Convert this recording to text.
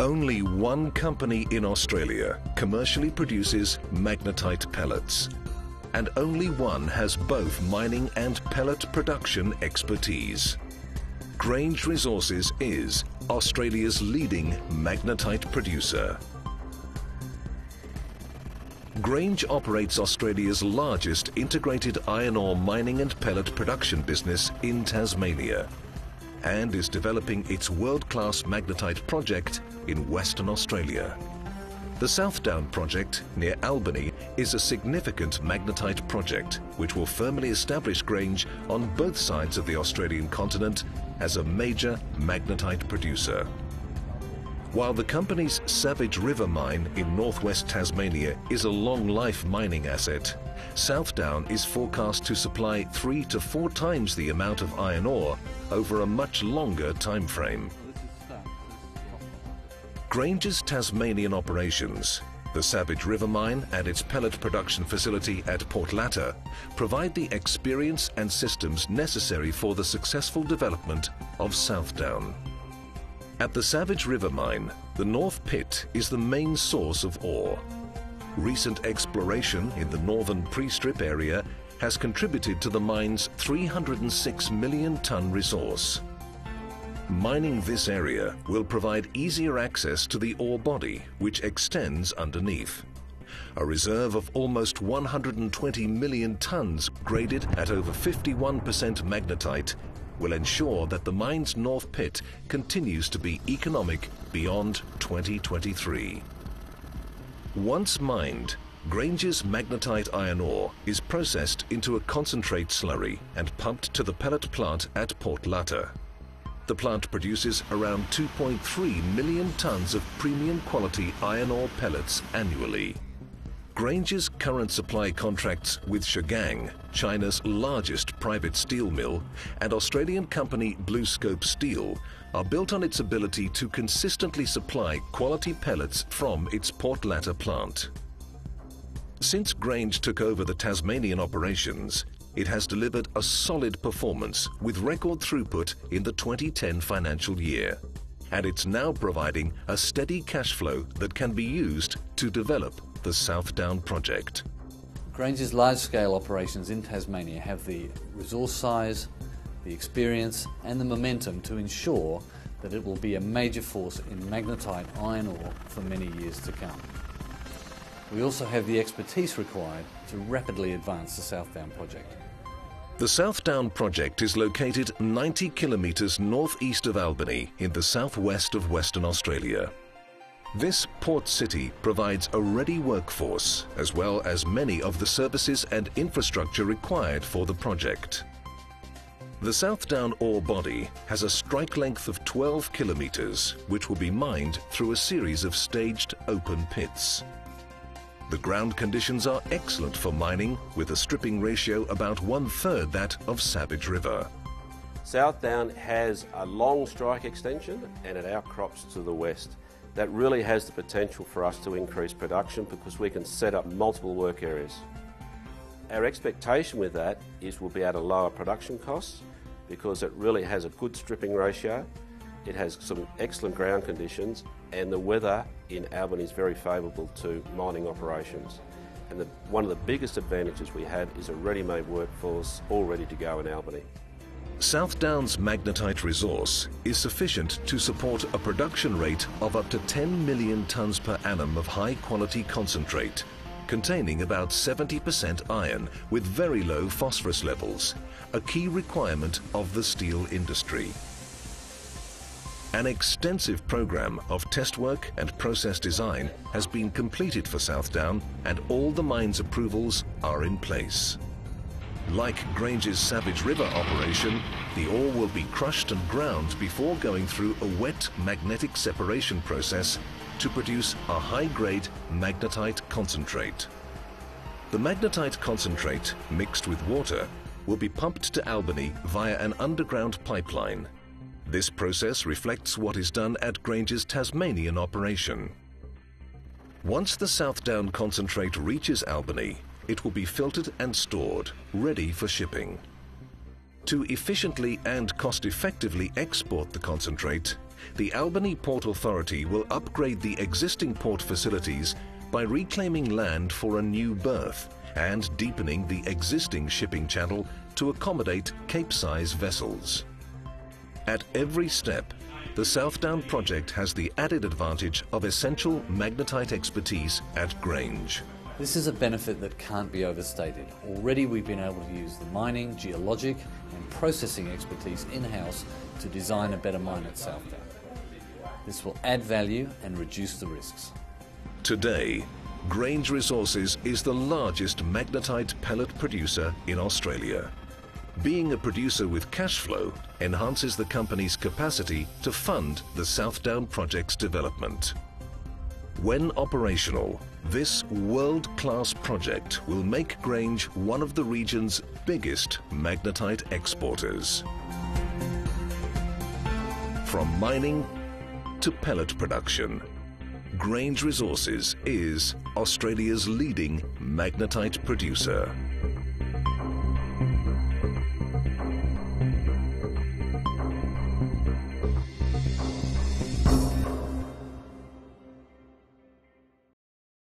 Only one company in Australia commercially produces magnetite pellets, and only one has both mining and pellet production expertise. Grange Resources is Australia's leading magnetite producer. Grange operates Australia's largest integrated iron ore mining and pellet production business in Tasmania, and is developing its world-class magnetite project in Western Australia. The Southdown project near Albany is a significant magnetite project which will firmly establish Grange on both sides of the Australian continent as a major magnetite producer. While the company's Savage River mine in northwest Tasmania is a long-life mining asset, Southdown is forecast to supply 3 to 4 times the amount of iron ore over a much longer time frame. Grange's Tasmanian operations, the Savage River mine and its pellet production facility at Port Latter, provide the experience and systems necessary for the successful development of Southdown. At the Savage River mine, the North Pit is the main source of ore. Recent exploration in the northern pre-strip area has contributed to the mine's 306 million tonne resource. Mining this area will provide easier access to the ore body, which extends underneath. A reserve of almost 120 million tonnes graded at over 51% magnetite will ensure that the mine's North Pit continues to be economic beyond 2023. Once mined, Grange's magnetite iron ore is processed into a concentrate slurry and pumped to the pellet plant at Port Latter. The plant produces around 2.3 million tonnes of premium quality iron ore pellets annually. Grange's current supply contracts with Shagang, China's largest private steel mill, and Australian company BlueScope Steel are built on its ability to consistently supply quality pellets from its Port Latter plant. Since Grange took over the Tasmanian operations, it has delivered a solid performance with record throughput in the 2010 financial year, and it's now providing a steady cash flow that can be used to develop the Southdown project. Grange's large-scale operations in Tasmania have the resource size, the experience and the momentum to ensure that it will be a major force in magnetite iron ore for many years to come. We also have the expertise required to rapidly advance the Southdown project. The Southdown project is located 90 kilometres northeast of Albany in the southwest of Western Australia. This port city provides a ready workforce as well as many of the services and infrastructure required for the project. The Southdown ore body has a strike length of 12 kilometres, which will be mined through a series of staged open pits. The ground conditions are excellent for mining, with a stripping ratio about 1/3 that of Savage River. Southdown has a long strike extension and it outcrops to the west. That really has the potential for us to increase production because we can set up multiple work areas. Our expectation with that is we'll be able to lower production costs because it really has a good stripping ratio, it has some excellent ground conditions, and the weather in Albany is very favourable to mining operations. And one of the biggest advantages we had is a ready-made workforce all ready to go in Albany. Southdown's magnetite resource is sufficient to support a production rate of up to 10 million tonnes per annum of high-quality concentrate, containing about 70% iron with very low phosphorus levels, a key requirement of the steel industry. An extensive program of test work and process design has been completed for Southdown, and all the mine's approvals are in place. Like Grange's Savage River operation, the ore will be crushed and ground before going through a wet magnetic separation process to produce a high-grade magnetite concentrate. The magnetite concentrate, mixed with water, will be pumped to Albany via an underground pipeline. This process reflects what is done at Grange's Tasmanian operation. Once the Southdown concentrate reaches Albany, it will be filtered and stored, ready for shipping. To efficiently and cost-effectively export the concentrate, the Albany Port Authority will upgrade the existing port facilities by reclaiming land for a new berth and deepening the existing shipping channel to accommodate Cape-size vessels. At every step, the Southdown project has the added advantage of essential magnetite expertise at Grange. This is a benefit that can't be overstated. Already we've been able to use the mining, geologic and processing expertise in-house to design a better mine at Southdown. This will add value and reduce the risks. Today, Grange Resources is the largest magnetite pellet producer in Australia. Being a producer with cash flow enhances the company's capacity to fund the Southdown project's development. When operational, this world-class project will make Grange one of the region's biggest magnetite exporters. From mining to pellet production, Grange Resources is Australia's leading magnetite producer.